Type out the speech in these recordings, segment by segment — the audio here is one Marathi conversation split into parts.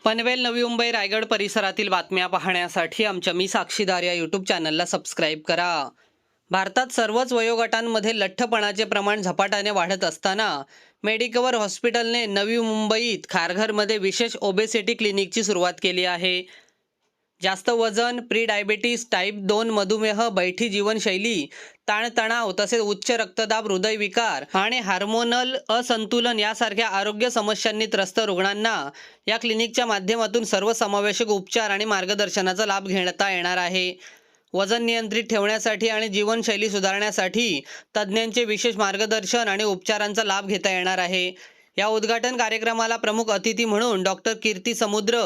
पनवेल, नवी मुंबई, रायगड परिसरातील बातम्या पाहण्यासाठी आमच्या मी साक्षीदार या यूट्यूब चॅनलला सबस्क्राईब करा. भारतात सर्वच वयोगटांमध्ये लठ्ठपणाचे प्रमाण झपाट्याने वाढत असताना मेडिकवर हॉस्पिटलने नवी मुंबईत खारघरमध्ये विशेष ओबेसिटी क्लिनिकची सुरुवात केली आहे. जास्त वजन, प्री डायबिटीस, टाईप 2 मधुमेह, बैठी जीवनशैली, ताणतणाव तसेच उच्च रक्तदाब, हृदयविकार आणि हार्मोनल असंतुलन यासारख्या आरोग्य समस्यांनी त्रस्त रुग्णांना या क्लिनिकच्या माध्यमातून सर्वसमावेशक उपचार आणि मार्गदर्शनाचा लाभ घेता येणार आहे. वजन नियंत्रित ठेवण्यासाठी आणि जीवनशैली सुधारण्यासाठी तज्ज्ञांचे विशेष मार्गदर्शन आणि उपचारांचा लाभ घेता येणार आहे. या उद्घाटन कार्यक्रमाला प्रमुख अतिथी म्हणून डॉक्टर कीर्ती समुद्र,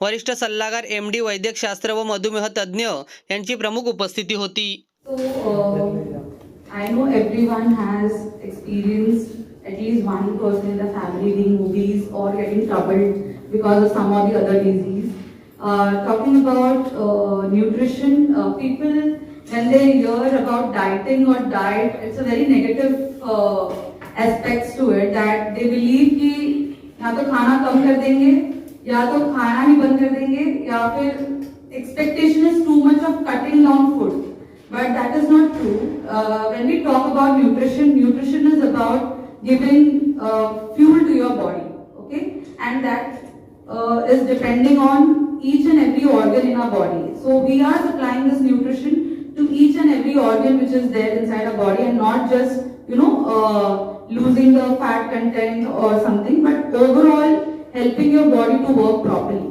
वरिष्ठ सल्लागार MD वैद्यकशास्त्र व मधुमेह तज्ज्ञ यांची प्रमुख उपस्थिती होती. I know everyone has experienced at least one person in the family being obese or getting troubled because of some or the other disease. Talking about nutrition, people when they hear about dieting or diet, it's a very negative aspects to it that they believe कि या तो खाना कम कर देंगे या तो खाना ही बंद कर देंगे या फिर expectation is too much of cutting down food. But that is not true. When we talk about nutrition, nutrition is about giving fuel to your body, okay? And that is depending on each and every organ in our body. So we are supplying this nutrition to each and every organ which is there inside our body, and not just losing the fat content or something, but overall helping your body to work properly.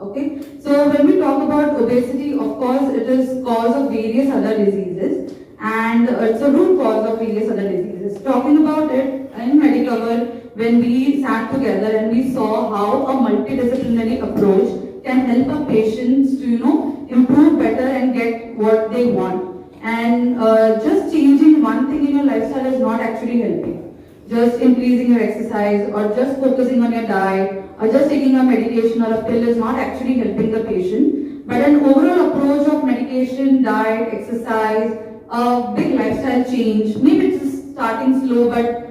Okay, so when we talk about obesity, of course it is cause of various other diseases, and it's a root cause of various other diseases. Talking about it in Medicover, when we sat together and we saw how a multidisciplinary approach can help our patients to improve better and get what they want. And just changing one thing in your lifestyle is not actually helping. Just increasing your exercise or just focusing on your diet or just taking a medication or a pill is not actually helping the patient. But an overall approach of medication, diet, exercise, a big lifestyle change, maybe it's starting slow, but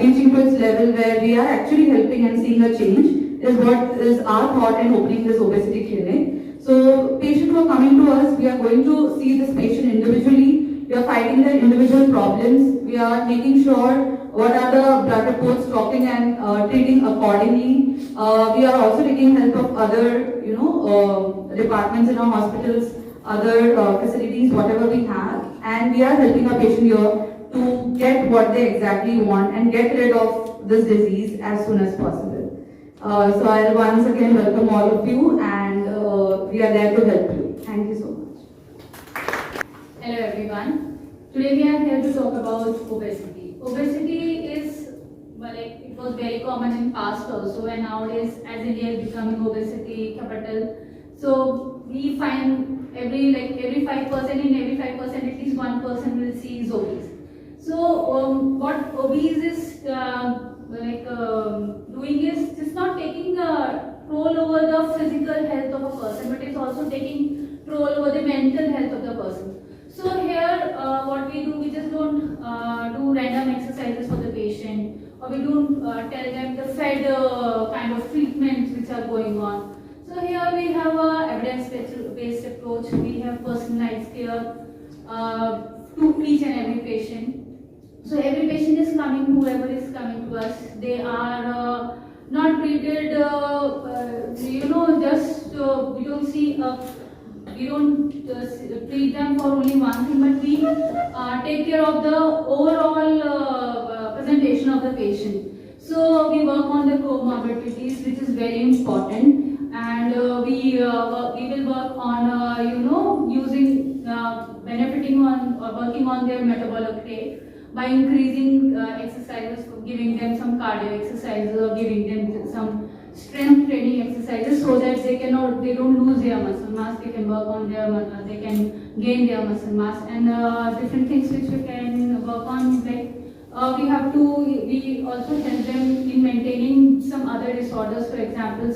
reaching to its level where we are actually helping and seeing a change is what is our thought in opening this obesity clinic. So patients who are coming to us, we are going to see this patient individually. We are finding their individual problems. We are making sure what are the blood reports talking and treating accordingly. We are also taking help of other departments in our hospitals, other facilities, whatever we have, and we are helping our patient here to get what they exactly want and get rid of this disease as soon as possible. So I'll once again welcome all of you, and we are there to help you. Thank you so much. Hello everyone. Today we are here to talk about obesity. Obesity is, it was very common in past also, and nowadays as India is becoming obesity capital, so we find every 5% in every 5% at least one person will see is obese. So what obese is doing is just not taking control over the physical health of a person, but it's also taking control over the mental health of the person. So here what we do, we just don't do random exercises for the patient, or we don't tell them the fed kind of treatments which are going on. So here we have a evidence-based approach. We have personalized care to each and every patient. So every patient is coming, whoever is coming to us, they are not treated, we don't see, we don't treat them for only one thing, but we take care of the overall presentation of the patient. So we work on the comorbidities, which is very important, and we will work on using benefiting on or working on their metabolic rate by increasing exercises, giving them some cardio exercises or giving them some strength training exercises, so that they don't lose their muscle mass. They can work on their they can gain their muscle mass, and different things which we can work on, like we also help them in maintaining some other disorders. For example,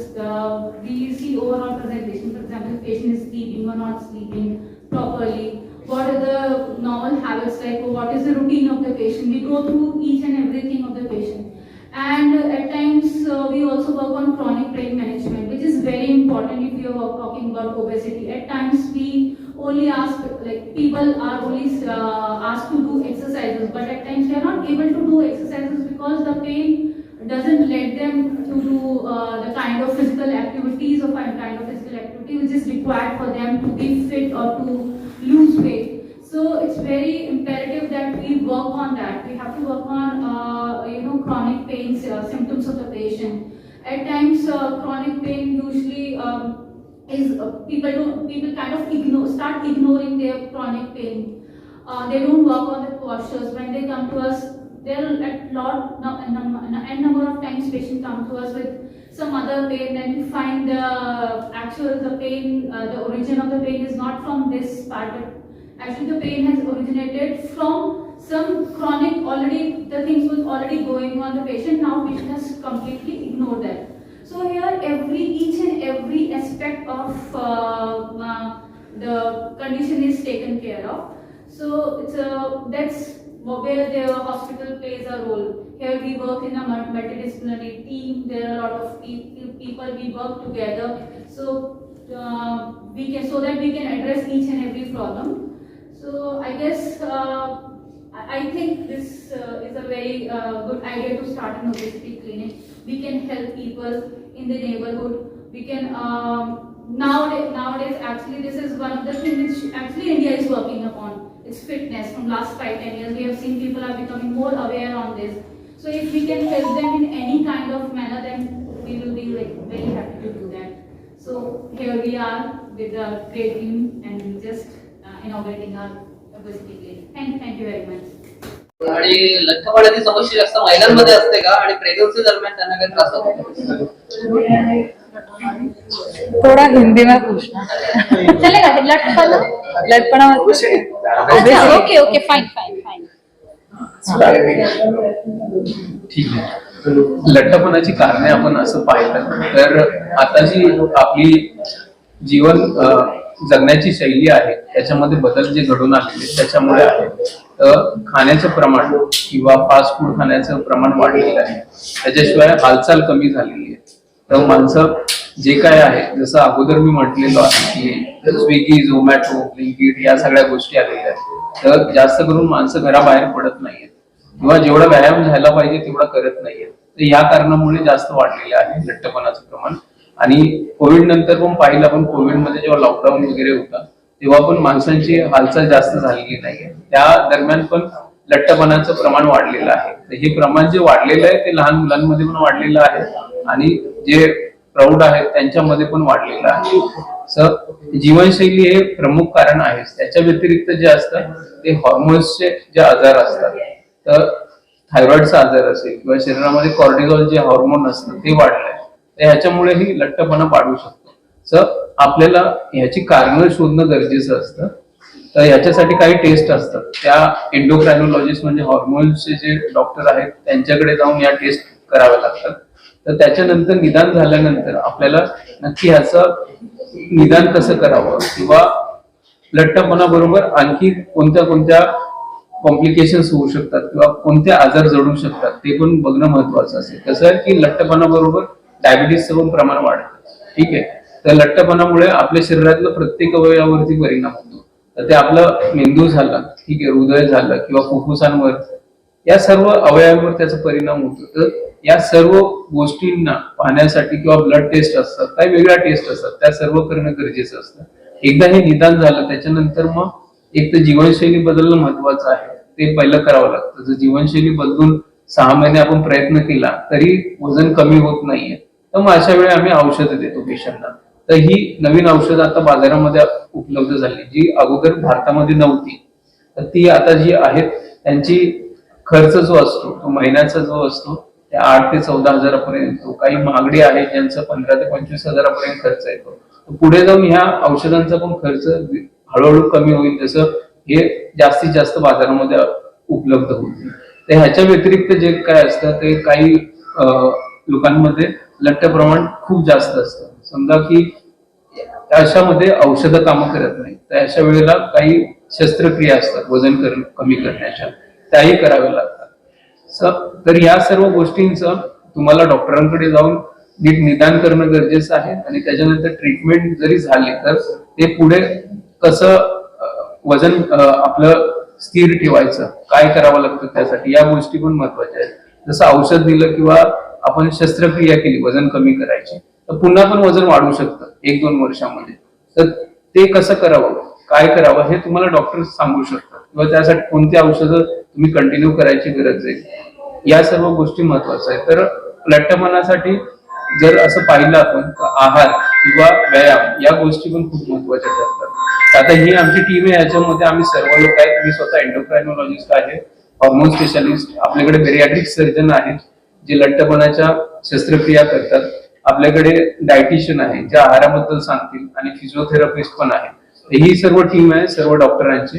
we see overall presentation. For example, if patient is sleeping or not sleeping properly, what are the normal habits, like what is the routine of the patient. We go through each and everything of the patient. And at times we also work on chronic pain management, which is very very important if you are talking about obesity. At times we only ask, like people are only asked to do exercises, but at times they are not able to do exercises because the pain doesn't let them to do the kind of physical activities or kind of physical activity which is required for them to be fit or to lose weight. So it's very imperative that we work on that. We have to work on chronic pains, symptoms of the patient. At times, chronic pain usually is people kind of start ignoring their chronic pain. They don't work on the postures. When they come to us, there are n number of times patients come to us with some other pain. Then we find the pain, the origin of the pain is not from this part. Actually, the pain has originated from some chronic the things was already going on the patient. Now patient has completely ignored that. So here, each and every aspect of the condition is taken care of. So that's where the hospital plays a role. Here we work in a multidisciplinary team. There are a lot of people we work together. So so that we can address each and every problem. So I guess I think this is a very good idea to start an obesity clinic. We can help people in the neighborhood. We can nowadays actually this is one of the things which actually India is working upon. It's fitness. From last 5-10 years, we have seen people are becoming more aware on this. So if we can help them in any kind of manner, then we will be very happy to do that. So here we are with a great team and just inaugurating our obesity clinic. Thank you very much. आणि लठ्ठपणाची समस्या जास्त महिलांमध्ये असते का आणि प्रेग्नन्सी दरम्यान त्यांना काही त्रास होतो? थोड़ा हिंदी में पूछना चलेगा लठपणा? लटपणा okay okay fine fine fine. ठीक आहे. लठ्ठपणाची कारणे आपण असं पाहिलं तर आता जी आपली जीवन जगण्याची शैली आहे त्याच्यामध्ये बदल जे घडून आलेले त्याच्यामुळे आहे. खाण्याचं प्रमाण किंवा फास्ट फूड खाण्याचं प्रमाण वाढलेलं आहे. त्याच्याशिवाय हालचाल कमी झालेली आहे. तर माणसं जे काय आहे जसं अगोदर मी म्हटलेलो आहे की स्विगी झोमॅटो ब्लिंकिट या सगळ्या गोष्टी आलेल्या आहेत. तर जास्त करून माणसं घराबाहेर पडत नाहीयेत किंवा जेवढा व्यायाम झाला पाहिजे तेवढा करत नाहीयेत. तर या कारणामुळे जास्त वाढलेलं आहे लठ्ठपणाचं प्रमाण. आणि कोविड नंतर पण पाहिलं आपण कोविडमध्ये जेव्हा लॉकडाऊन वगैरे होता तेव्हा पण माणसांची हालचाल जास्त झालेली नाहीये. त्या दरम्यान पण लठ्ठपणाचं प्रमाण वाढलेलं आहे. तर हे प्रमाण जे वाढलेलं आहे ते लहान मुलांमध्ये पण वाढलेलं आहे आणि जे प्रौढ आहेत त्यांच्यामध्ये पण वाढलेलं आहे. जीवनशैली हे प्रमुख कारण आहे. त्याच्या व्यतिरिक्त जे असतात ते हॉर्मोन्सचे जे आजार असतात, तर थायरॉइडचा आजार असेल किंवा शरीरामध्ये कॉर्टिझॉल जे हॉर्मोन असतं ते वाढलंय, तर ह्याच्यामुळेही लठ्ठपणा वाढू शकतो. आपल्याला ह्याची कारणं शोधणं गरजेचं असतं. तर ह्याच्यासाठी काही टेस्ट असतात. त्या एंडोक्रायनॉलॉजिस्ट म्हणजे हॉर्मोन्सचे जे डॉक्टर आहेत त्यांच्याकडे जाऊन या टेस्ट कराव्या लागतात. तर त्याच्यानंतर निदान झाल्यानंतर आपल्याला नक्की ह्याचं निदान कसं करावं किंवा लठ्ठपणा बरोबर आणखी कोणत्या कोणत्या कॉम्प्लिकेशन्स होऊ शकतात किंवा कोणते आजार जडू शकतात ते पण बघणं महत्वाचं असेल. कसं आहे की लठ्ठपणा बरोबर डायबिटीसचं पण प्रमाण वाढतं. ठीक आहे. तर लठ्ठपणामुळे आपल्या शरीरातलं प्रत्येक अवयवावरती परिणाम होतो. तर ते आपलं मेंदू झाला, ठीक आहे, हृदय झालं किंवा फुफ्फुसांवर, या सर्व अवयवांवर त्याचा परिणाम होतो. तर या सर्व गोष्टींना पाहण्यासाठी किंवा ब्लड टेस्ट असतात, काही वेगळ्या टेस्ट असतात, त्या सर्व करणं गरजेचं असतं. एकदा हे निदान झालं त्याच्यानंतर मग एक तर जीवनशैली बदलणं महत्वाचं आहे. ते पहिलं करावं लागतं. जर जीवनशैली बदलून 6 महिने आपण प्रयत्न केला तरी वजन कमी होत नाहीये, तर मग अशा वेळी आम्ही औषधं देतो पेशंटना. तर ही नवीन औषधं आता बाजारामध्ये उपलब्ध झाली जी अगोदर भारतामध्ये नव्हती. तर ती आता जी आहेत त्यांची खर्च जो असतो तो महिन्याचा जो असतो ते 8 ते 14 हजारापर्यंत येतो. काही महागडे आहेत ज्यांचा 15 ते 25 हजारापर्यंत खर्च येतो. पुढे जाऊन ह्या औषधांचा पण खर्च हळूहळू कमी होईल जसं हे जास्तीत जास्त बाजारामध्ये उपलब्ध होईल. तर ह्याच्या व्यतिरिक्त जे काय असतं ते काही लोकांमध्ये लठ्ठ प्रमाण खूप जास्त असतं. समजा की अशामध्ये औषधं कामं करत नाही, तर अशा वेळेला काही शस्त्रक्रिया असतात वजन कमी करण्याच्या, त्याही कराव्या लागतात. तर या सर्व गोष्टींचं तुम्हाला डॉक्टरांकडे जाऊन नीट निदान करणं गरजेचं आहे आणि त्याच्यानंतर ट्रीटमेंट जरी झाली तर ते पुढे कसं वजन आपलं स्थिर ठेवायचं, काय करावं लागतं त्यासाठी, या गोष्टी पण महत्वाच्या आहेत. जसं औषध दिलं किंवा आपण शस्त्रक्रिया केली वजन कमी करायची, तर पुन्हा पण वजन वाढू शकतं 1-2 वर्षामध्ये. तर ते कसं करावं, काय करावं हे तुम्हाला डॉक्टर सांगू शकतात किंवा त्यासाठी कोणती औषधं तुम्ही कंटिन्यू करायची गरज आहे, या सर्व गोष्टी महत्वाच्या आहेत. तर लठ्ठपणासाठी जर असं पाहिलं आपण आहार किंवा व्यायाम या गोष्टी पण खूप महत्वाच्या ठरतात. आता ही आमची टीम आहे, याच्यामध्ये आम्ही सर्व लोक आहेत. मी स्वतः एंडोक्रायनॉलॉजिस्ट आहे, हॉर्मोन स्पेशालिस्ट, आपल्याकडे बेरियाट्रिक सर्जन आहेत जे लठ्ठपणाच्या शस्त्रक्रिया करतात, आपल्याकडे डायटिशियन आहे जे आहाराबद्दल सांगतील आणि फिजिओथेरपिस्ट पण आहे. ही सर्व टीम आहे सर्व डॉक्टरांची.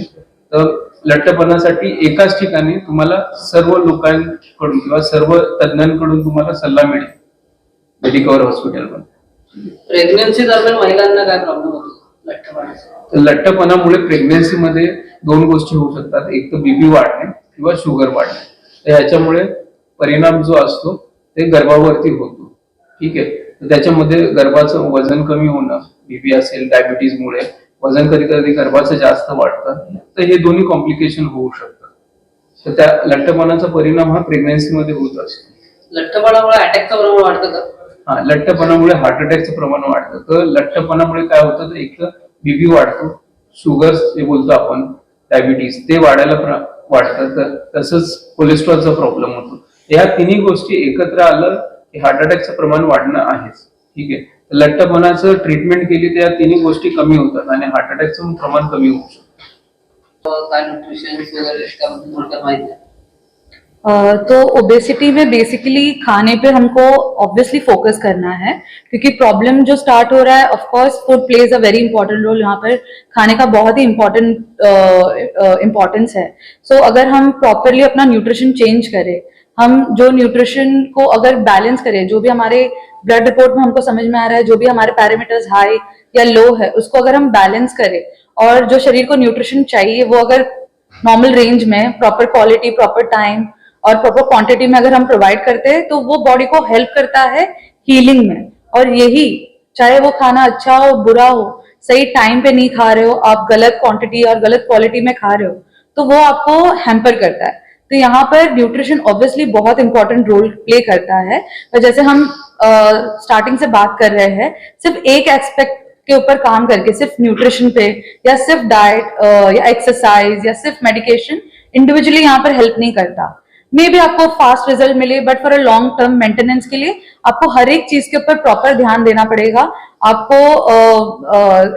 तर लठ्ठपणासाठी एकाच ठिकाणी तुम्हाला सर्व लोकांकडून किंवा सर्व तज्ञांकडून तुम्हाला सल्ला मिळेल मेडिकवर हॉस्पिटलमध्ये. प्रेग्नन्सी दरम्यान महिलांना काय प्रॉब्लेम होतो लठ्ठपणाचा? लठ्ठपणामुळे प्रेग्नन्सीमध्ये 2 गोष्टी होऊ शकतात, एक तर बीपी वाढणे किंवा शुगर वाढणे. तर ह्याच्यामुळे परिणाम जो असतो ते गर्भावरती होतो. ठीक आहे, तर त्याच्यामध्ये गर्भाचं वजन कमी होणं, बीपी असेल, डायबिटीजमुळे वजन कधी कधी गर्भाचं जास्त वाढतं, तर हे दोन्ही कॉम्प्लिकेशन होऊ शकतात. तर त्या लठ्ठपणाचा परिणाम हा प्रेग्नन्सीमध्ये होत असतो. लठ्ठपणामुळे अटॅकचं प्रमाण वाढतं का? हा, लठ्ठपणामुळे हार्ट अटॅकचं प्रमाण वाढतं. तर लठ्ठपणामुळे काय होतं, तर एक तर बीपी वाढतो, शुगर जे बोलतो आपण, डायबिटीज ते वाढायला वाढतं, तर तसंच कोलेस्ट्रॉलचा प्रॉब्लेम होतो. या तिन्ही गोष्टी एकत्र आलं की हार्ट अटॅकचं प्रमाण वाढणं आहेच. ठीक आहे, तर लठ्ठपणाचं ट्रीटमेंट केली तर या तिन्ही गोष्टी कमी होतात आणि हार्ट अटॅकचं प्रमाण कमी होऊ शकतं. काय न्यूट्रिशन वगैरे त्याबद्दल थोडक्यात माहिती आहे? तो ओबेसिटी में बेसिकली खाने पे हमको ऑब्वियसली फोकस करना है, क्योंकि प्रॉब्लम जो स्टार्ट हो रहा है, of course food plays a very important role. यहाँ पर खाने का बहुत ही इम्पोर्टेंस है. सो अगर हम प्रॉपरली अपना न्यूट्रिशन चेंज करें, हम जो न्यूट्रिशन को अगर बैलेंस करें, जो भी हमारे ब्लड रिपोर्ट में हमको समझ में आ रहा है, जो भी हमारे पैरामीटर्स हाई या लो है, उसको अगर हम बैलेंस करें और जो शरीर को न्यूट्रिशन चाहिए वो अगर नॉर्मल रेंज में प्रॉपर क्वालिटी, प्रॉपर टाइम और प्रॉपर क्वांटिटी में अगर हम प्रोवाइड करते हैं, तो वो बॉडी को हेल्प करता है हीलिंग में. और यही, चाहे वो खाना अच्छा हो बुरा हो, सही टाइम पे नहीं खा रहे हो आप, गलत क्वांटिटी और गलत क्वालिटी में खा रहे हो, तो वो आपको हैम्पर करता है. तो यहाँ पर न्यूट्रिशन ऑब्वियसली बहुत इंपॉर्टेंट रोल प्ले करता है. तो जैसे हम स्टार्टिंग से बात कर रहे हैं, सिर्फ एक एस्पेक्ट के ऊपर काम करके, सिर्फ न्यूट्रिशन पे या सिर्फ डाइट या एक्सरसाइज या सिर्फ मेडिकेशन इंडिविजुअली यहाँ पर हेल्प नहीं करता. मे भी आपको फास्ट रिजल्ट मिले, but for a long term maintenance के लिए आपको हर एक चीज के ऊपर प्रॉपर ध्यान देना पड़ेगा. आपको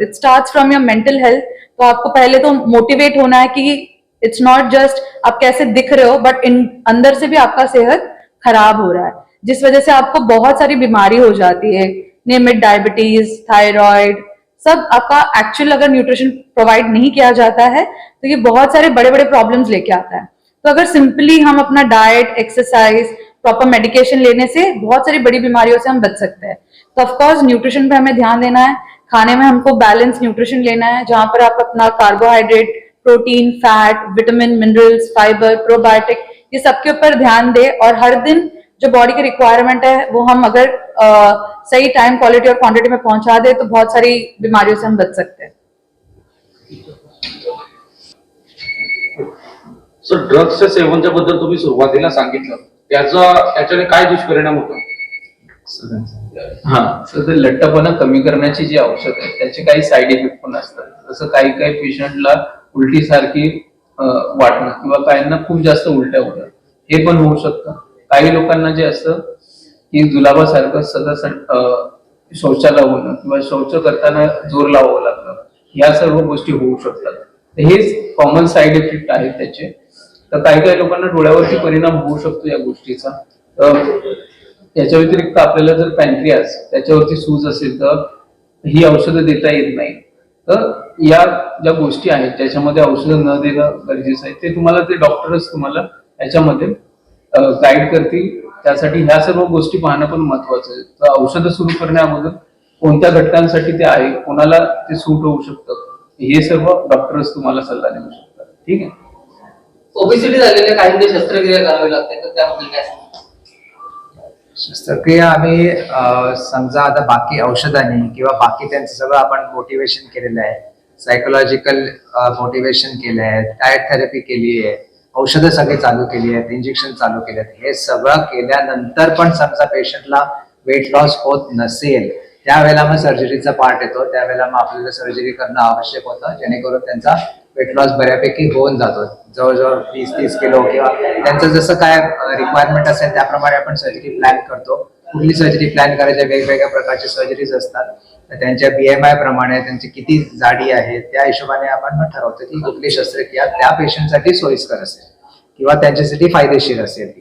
it starts from your mental health. तो आपको पहले तो मोटिवेट होना है कि इट्स नॉट जस्ट आप कैसे दिख रहे हो, बट अंदर से भी आपका सेहत खराब हो रहा है, जिस वजह से आपको बहुत सारी बीमारी हो जाती है, नेम इट डायबिटीज, थायराइड, सब आपका एक्चुअल अगर न्यूट्रिशन प्रोवाइड नहीं किया जाता है तो ये बहुत सारे बड़े बड़े प्रॉब्लम्स लेके आता है. तो अगर सिंपली हम अपना डाइट, एक्सरसाइज, प्रॉपर मेडिकेशन लेने से बहुत सारी बड़ी बीमारियों से हम बच सकते हैं. तो ऑफकोर्स न्यूट्रिशन पे हमें ध्यान देना है. खाने में हमको बैलेंस न्यूट्रिशन लेना है, जहां पर आप अपना carbohydrate, protein, fat, vitamin, minerals, fibre, probiotic, ये सबके ऊपर ध्यान दे. और हर दिन जो बॉडी की रिक्वायरमेंट है वो हम अगर सही टाइम, क्वालिटी और क्वांटिटी में पहुंचा दे, तो बहुत सारी बीमारियों से हम बच सकते हैं. सर, ड्रग्सच्या सेवनच्या बद्दल तुम्ही सुरुवातीला सांगितलं, त्याच्याने काय दुष्परिणाम होतो? हा, तर ते लठ्ठपणा कमी करण्याची जी औषध आहे त्याचे काही साईड इफेक्ट पण असतात. जसं काही काही पेशंटला उलटी सारखी वाटणं किंवा काहींना खूप जास्त उलट्या होतात, हे पण होऊ शकतं. काही लोकांना जे असतं की जुलाबासारखं सतत शौचाला होणं किंवा शौच करताना जोर लावावं लागतं, ह्या सर्व गोष्टी होऊ शकतात. हेच कॉमन साईड इफेक्ट आहेत त्याचे. तर काही काही लोकांना डोळ्यावरती परिणाम होऊ शकतो या गोष्टीचा. याच्या व्यतिरिक्त आपल्याला जर पॅन्क्रियास त्याच्यावरती सूज असेल तर ही औषधं देता येत नाही. तर या ज्या गोष्टी आहेत त्याच्यामध्ये औषधं न देणं गरजेचं आहे. ते तुम्हाला ते डॉक्टरच तुम्हाला याच्यामध्ये गाईड करतील. त्यासाठी ह्या सर्व गोष्टी पाहणं पण महत्वाचं आहे. तर औषधं सुरू करण्याअगोदर कोणत्या घटकांसाठी ते आहे, कोणाला ते सूट होऊ शकतं, हे सर्व डॉक्टरच तुम्हाला सल्ला देऊ शकतात. ठीक आहे. ओबेसिटी झालेल्या काहींना शस्त्रक्रिया करावी लागते, तर त्याबद्दल काय सांगता? शस्त्रक्रिया आम्ही समजा आता बाकी औषधांनी किंवा बाकी त्यांचं सगळं आपण मोटिवेशन केलेलं आहे, सायकोलॉजिकल मोटिवेशन केलं आहे, डाएट थेरपी केली आहे, औषधं सगळी चालू केली आहेत, इंजेक्शन चालू केले आहेत. हे सगळं केल्यानंतर पण समजा पेशंटला वेट लॉस होत नसेल, त्यावेळेला मग सर्जरीचा पार्ट येतो. त्यावेळेला मग आपल्याला सर्जरी करणं आवश्यक होतं, जेणेकरून त्यांचा वेट लॉस बऱ्यापैकी होऊन जातो. जवळजवळ 20-30 किलो किंवा त्यांचं जसं काय रिक्वायरमेंट असेल त्याप्रमाणे आपण सर्जरी प्लॅन करतो. कुठली सर्जरी प्लॅन करायच्या वेगवेगळ्या प्रकारचे सर्जरीज असतात. तर त्यांच्या BMI प्रमाणे त्यांची किती जाडी आहे त्या हिशोबाने आपण मग ठरवतो की कुठली शस्त्रक्रिया त्या पेशंटसाठी सोयीस्कर असेल किंवा त्यांच्यासाठी फायदेशीर असेल.